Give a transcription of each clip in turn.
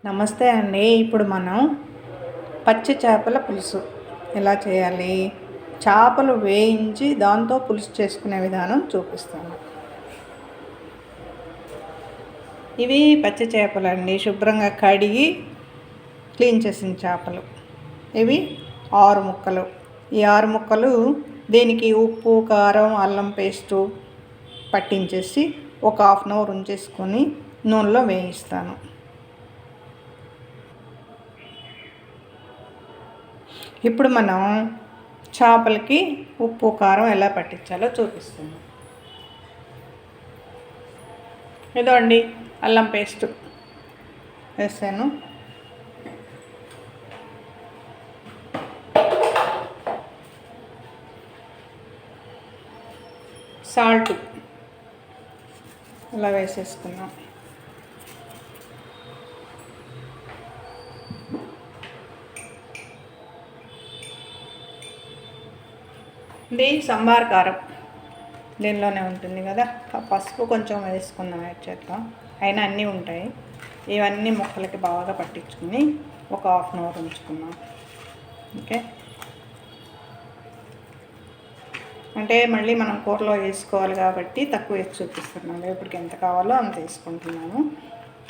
నమస్తే అండి. ఇప్పుడు మనం పచ్చి చేపల పులుసు ఎలా చేయాలి, చేపలు వేయించి దాంతో పులుసు చేసుకునే విధానం చూపిస్తాను. ఇవి పచ్చి చేపలు అండి, శుభ్రంగా కడిగి క్లీన్ చేసిన చేపలు. ఇవి 6 ముక్కలు. ఈ 6 ముక్కలు దీనికి ఉప్పు, కారం, అల్లం పేస్టు పట్టించేసి ఒక హాఫ్ అన్ అవర్ ఉంచేసుకొని నూనెలో వేయిస్తాను. ఇప్పుడు మనం చేపలకి ఉప్పు కారం ఎలా పట్టించాలో చూపిస్తాను. ఏదో అండి, అల్లం పేస్ట్ వేసాను, సాల్ట్ ఇలా వేసేసుకున్నాం. ఇది సంబార్ కారం దీనిలోనే ఉంటుంది కదా. పసుపు కొంచెం వేసుకున్నాం చేద్దాం, అయినా అన్నీ ఉంటాయి. ఇవన్నీ ముక్కలకి బాగా పట్టించుకుని ఒక హాఫ్ అన్ అవర్ ఉంచుకున్నాం. ఓకే, అంటే మళ్ళీ మనం కూరలో వేసుకోవాలి కాబట్టి తక్కువ వేసి చూపిస్తున్నాను. ఇప్పటికి ఎంత కావాలో అంత వేసుకుంటున్నాను.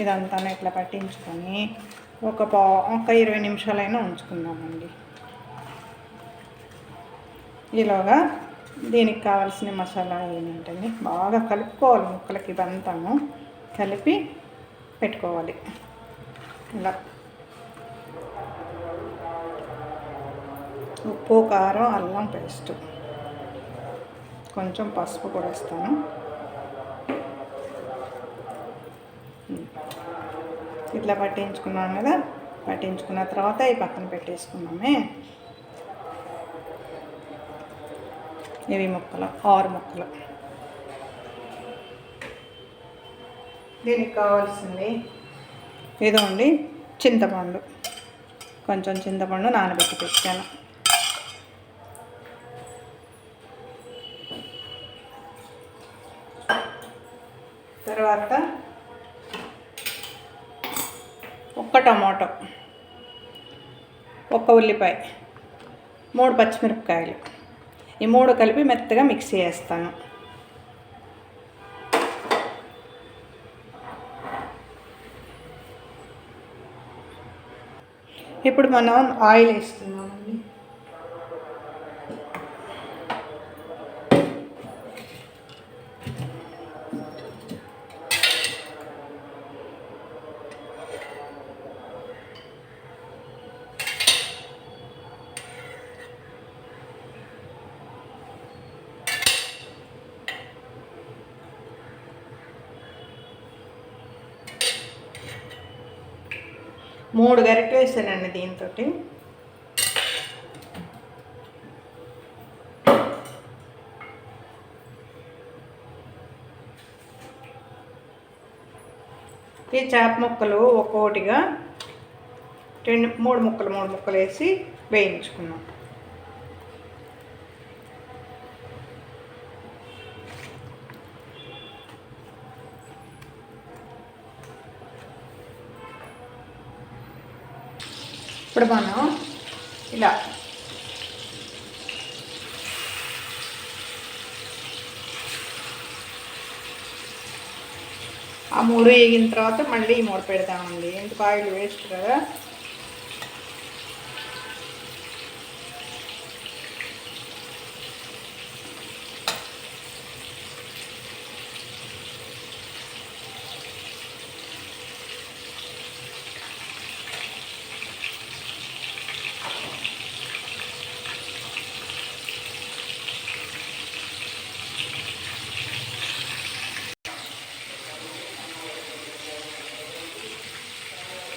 ఇదంతా ఇట్లా పట్టించుకొని ఒక 20 నిమిషాలైనా ఉంచుకుందామండి. ఈలోగా దీనికి కావాల్సిన మసాలా ఏంటంటే బాగా కలుపుకోవాలి. ముక్కలకి ఇవంతాను కలిపి పెట్టుకోవాలి. ఇలా ఉప్పు, కారం, అల్లం పేస్ట్, కొంచెం పసుపు కూడా వేస్తాను. ఇట్లా పట్టించుకున్నాం కదా. పట్టించుకున్న తర్వాత ఈ పక్కన పెట్టేసుకున్నామే. ఇవి ముక్కలు 6 ముక్కలు. దీనికి కావాల్సింది ఏదో అండి, చింతపండు, కొంచెం చింతపండు నానబెట్టి పెట్టాను. తర్వాత ఒక్క టమాటో, ఒక్క ఉల్లిపాయ, 3 పచ్చిమిరపకాయలు, ఈ 3 కలిపి మెత్తగా మిక్సీ చేస్తాను. ఇప్పుడు మనం ఆయిల్ వేస్తున్నామండి. మూడు గరిటెలు వేసానండి దీంతో. ఈ చేప ముక్కలు ఒక్కోటిగా 3 ముక్కలు వేసి వేయించుకున్నాం. ఇప్పుడు మనం ఇలా ఆ 3 వేగిన తర్వాత మళ్ళీ 3 పెడతామండి. ఎందుకు ఆయిల్ వేస్ట్ కదా.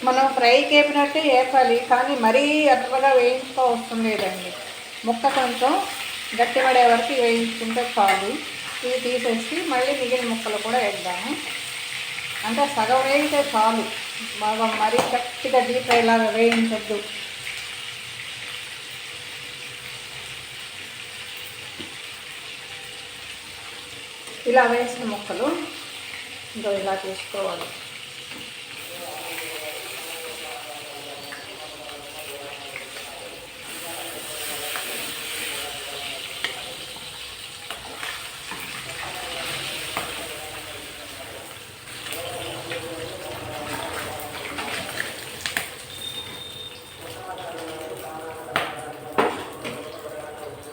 మనం ఫ్రైకి వేపినట్టే వేపాలి, కానీ మరీ ఎర్రగా వేయించుకోవసం లేదండి. ముక్క కొంచెం గట్టిపడే వరకు వేయించుకుంటే చాలు. ఇవి తీసేసి మళ్ళీ మిగిలిన ముక్కలు కూడా వేద్దాము. అంటే సగం వేయితే చాలు, బాగా మరీ గట్టిగా డీప్ ఫ్రైలాగా వేయించద్దు. ఇలా వేసిన ముక్కలు ఇంకా ఇలా తీసుకోవాలి.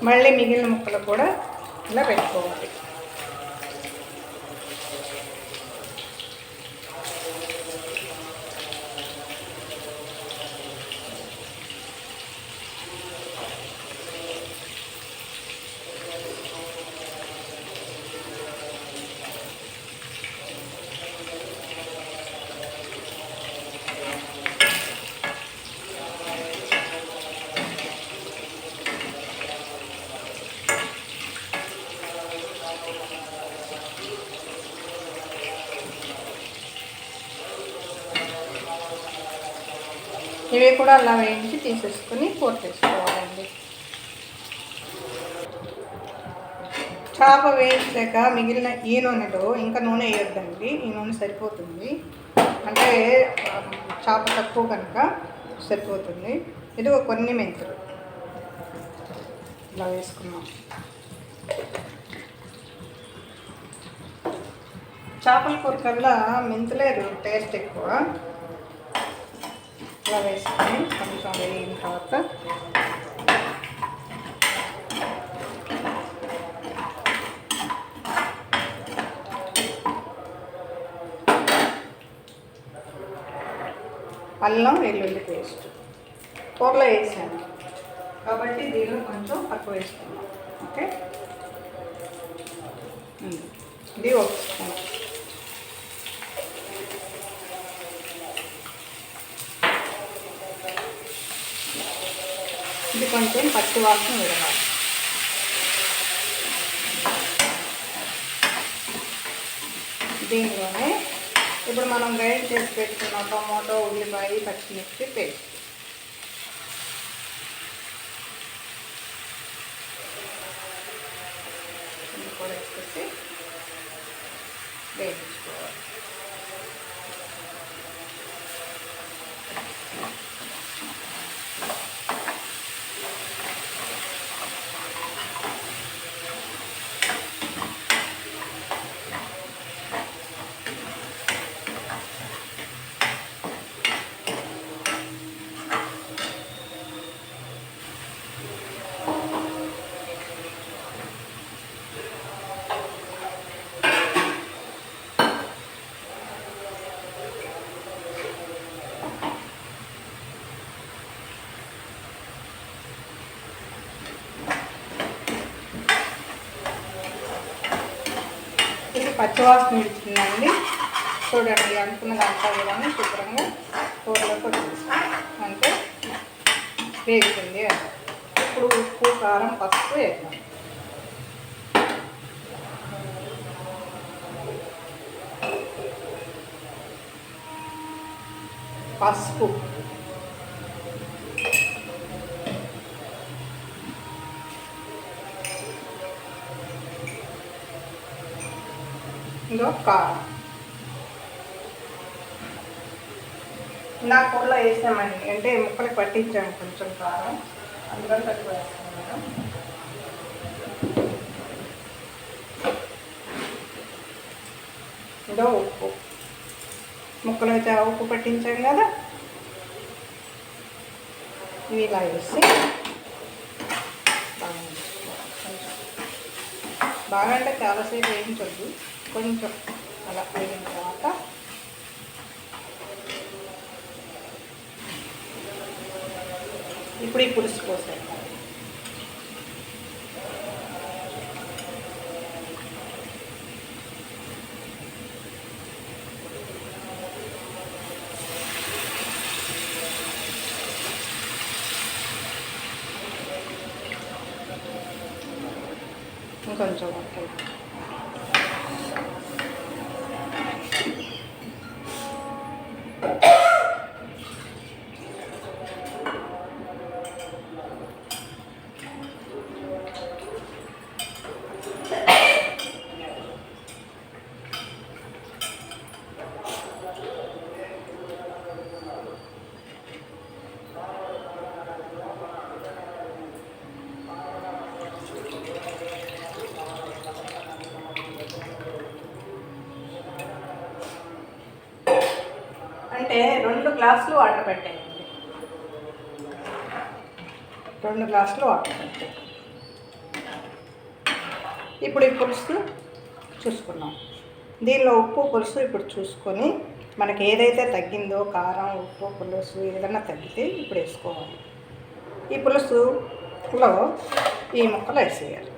మళ్ళీ మిగిలిన ముక్కలు కూడా ఇలా పెట్టుకోవాలి. ఇవి కూడా అలా వేయించి తీసేసుకొని కూర చేసుకోవాలండి. చేప వేయించాక మిగిలిన ఈ నూనెలో ఇంకా నూనె వేయొద్దండి, ఈ నూనె సరిపోతుంది. అంటే చేప తక్కువ కనుక సరిపోతుంది. ఇది కొన్ని మెంతులు ఇలా వేసుకున్నాం. చేపల కూర కల్లా మెంతులే టేస్ట్ ఎక్కువ. ఇలా వేసుకొని కొంచెం వేగిన తర్వాత అల్లం వెల్లుల్లి పేస్ట్ కూరలో వేసాను కాబట్టి దీనిలో కొంచెం తక్కువ వేసుకున్నాం. ఓకే, ఇది ఒక స్పూన్. ఇది కొంచెం పచ్చి వాసన విడవాలి. దీనిలోనే ఇప్పుడు మనం గ్రైండ్ చేసి పెట్టుకున్న టమాటో, ఉల్లిపాయ, పచ్చిమిర్చి పేస్ట్ కూడా వేసేసి వేయించుకోవాలి. పచ్చివాసన ఇచ్చిందండి. చూడండి, అనుకున్నదంతా కూడా శుభ్రంగా కూరలోకి వచ్చేస్తాం. అంటే వేగుతుంది. ఇప్పుడు ఉప్పు, కారం, పసుపు వేద్దాం. పసుపు, ఇంకో కారం. నా కూరలో వేసామండి, అంటే ముక్కలకు పట్టించాము కొంచెం కారం, అందుకని తక్కువ వేస్తాం. ఇంకో ఉప్పు, ముక్కలు అయితే ఉప్పు పట్టించాం కదా, ఇవి ఇలా వేసి బాగా అంటే చాలాసేపు వేయించొద్దు, కొంచెం అలా వేగిన తర్వాత ఇప్పుడు ఈ పులుసు పోసేయాలి. ఇంకొంచెం అంటే 2 గ్లాసులు వాటర్ పెట్టేయండి. 2 గ్లాసులు వాటర్ పెట్టండి. ఇప్పుడు ఈ పులుసు చూసుకున్నాం. దీనిలో ఉప్పు పులుసు ఇప్పుడు చూసుకొని మనకి ఏదైతే తగ్గిందో కారం, ఉప్పు, పులుసు ఏదైనా తగ్గితే ఇప్పుడు వేసుకోవాలి. ఈ పులుసులో ఈ ముక్కలు వేసేయాలి.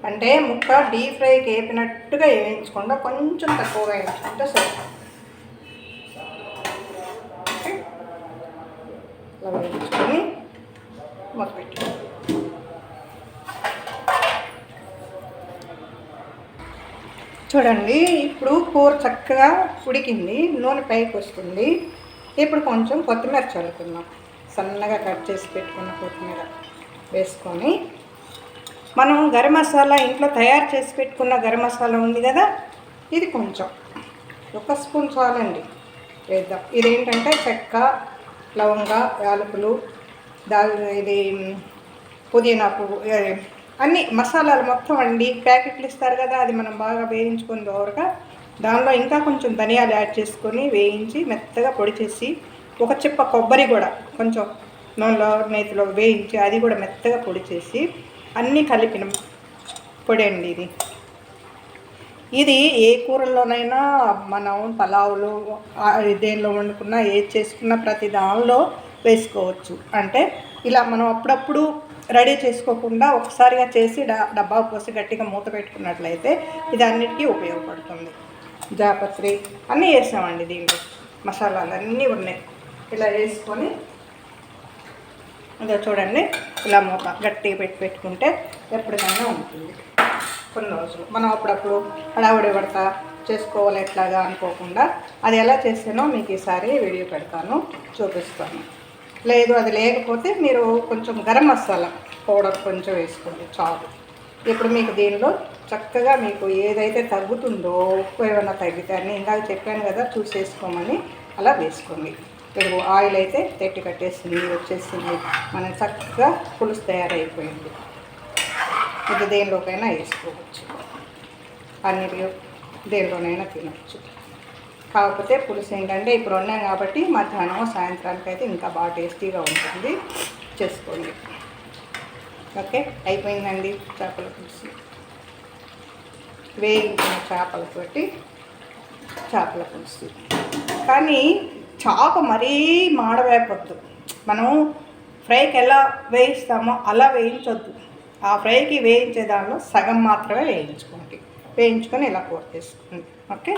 అంటే ముక్క డీప్ ఫ్రైకి వేపినట్టుగా వేయించకుండా కొంచెం తక్కువగా వేయించుకుంటే సరిపోతుంది. ఇలా వేయించుకొని మొదలుపెట్టి చూడండి. ఇప్పుడు కూర చక్కగా ఉడికింది, నూనె పైకి వస్తుంది. ఇప్పుడు కొంచెం కొత్తిమీర చల్లుకుందాం. సన్నగా కట్ చేసి పెట్టుకున్న కొత్తిమీర వేసుకొని మనం గరం మసాలా ఇంట్లో తయారు చేసి పెట్టుకున్న గరం మసాలా ఉంది కదా, ఇది కొంచెం 1 స్పూన్ చాలండి వేద్దాం. ఇదేంటంటే చెక్క, లవంగ, యాలకులు, ఇది పుదీనా పువ్వు, అన్ని మసాలాలు మొత్తం అండి. ప్యాకెట్లు ఇస్తారు కదా, అది మనం బాగా వేయించుకొని దోరగా దానిలో ఇంకా కొంచెం ధనియాలు యాడ్ చేసుకొని వేయించి మెత్తగా పొడి చేసి, ఒక చిప్ప కొబ్బరి కూడా కొంచెం నూనెలో నేతిలో వేయించి అది కూడా మెత్తగా పొడి చేసి అన్నీ కలిపిన పొడి అండి ఇది. ఇది ఏ కూరల్లోనైనా మనం పలావులు దేనిలో వండుకున్నా ఏది చేసుకున్నా ప్రతి దానిలో వేసుకోవచ్చు. అంటే ఇలా మనం అప్పుడప్పుడు రెడీ చేసుకోకుండా ఒకసారిగా చేసి డబ్బా పోసి గట్టిగా మూత పెట్టుకున్నట్లయితే ఇది అన్నిటికీ ఉపయోగపడుతుంది. జాపత్రి అన్నీ వేసామండి దీంట్లో, మసాలాలు అన్నీ ఉన్నాయి. ఇలా వేసుకొని ఇదో చూడండి, ఇలా మూత గట్టిగా పెట్టుకుంటే ఎప్పటికైనా ఉంటుంది కొన్ని రోజులు. మనం అప్పుడప్పుడు హడావుడి పడతా చేసుకోవాలి ఎట్లాగా అనుకోకుండా అది ఎలా చేసానో మీకు ఈసారి వీడియో పెడతాను, చూపిస్తాను. లేదు అది లేకపోతే మీరు కొంచెం గరం మసాలా పౌడర్ కొంచెం వేసుకోండి చాలు. ఇప్పుడు మీకు దీనిలో చక్కగా మీకు ఏదైతే తగ్గుతుందో, ఉప్పు ఏమైనా తగ్గితే అన్నీ ఇందాక చెప్పాను కదా చూసేసుకోమని, అలా వేసుకోండి. ఇప్పుడు ఆయిల్ అయితే తెట్టి కట్టేసింది, వచ్చేసింది, మన చక్కగా పులుసు తయారైపోయింది. ఇది దేనిలోకైనా వేసుకోవచ్చు, అన్నిటిలో దేనిలోనైనా తినవచ్చు. కాకపోతే పులుసు ఏంటంటే ఇప్పుడు ఉన్నాం కాబట్టి మధ్యాహ్నం సాయంత్రానికి అయితే ఇంకా బాగా టేస్టీగా ఉంటుంది, చేసుకోండి. ఓకే, అయిపోయిందండి చేపల పులుసు. వేయించిన చేపలతోటి చేపల పులుసు. కానీ చేప మరీ మాడవేపొద్దు. మనం ఫ్రైకి ఎలా వేయిస్తామో అలా వేయించొద్దు. ఆ ఫ్రైకి వేయించే దానిలో సగం మాత్రమే వేయించుకోండి. వేయించుకొని ఇలా కూర చేసుకోండి. ఓకే.